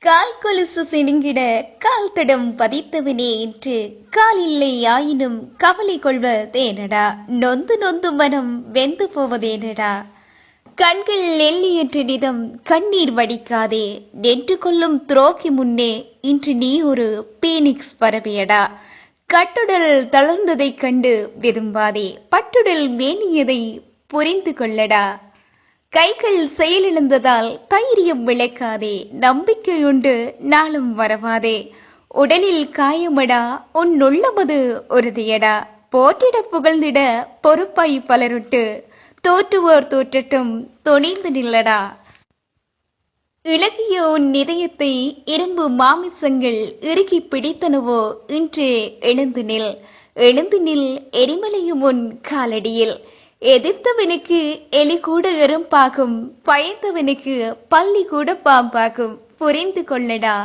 கால் கொலுசு சினுங்கிட கால் தடம் பதித்தவனே என்று கால் இல்லை ஆயினும் கவலை கொள்வதேனடா, நொந்து நொந்து மனம் வெந்து போவதேனடா. கண்கள் எல்லையற்ற நிதம் கண்ணீர் வடிக்காதே, நின்று கொள்ளும் துரோகி முன்னே இன்று நீ ஒரு பீனிக்ஸ் பறவையடா. கட்டுடல் தளர்ந்ததைக் கண்டு விரும்பாதே, பட்டுடல் மேனியதை புரிந்து கொள்ளடா. கைகள் செயலிழந்ததால் தைரியம் விளக்காதே, நம்பிக்கையுண்டு நாளும் வரவாதே. உடலில் காயமடா உன் உள்ளமது உறுதியடா, போற்றிட புகழ்ந்திட பொறுப்பாய் பலருட்டு, தோற்றுவோர் தோற்றட்டும் துணிந்து நில்லடா. இலகிய உன் இதயத்தை இரும்பு மாமிசங்கள் இறுகி பிடித்தனவோ, இன்றே எழுந்து நில். எழுந்து நில், எரிமலையும் உன் காலடியில். எதிர்த்தவனுக்கு எலி கூட எறும்பாகும், பயந்தவனுக்கு பள்ளி கூட பாம்பாகும், புரிந்து கொள்ளடா.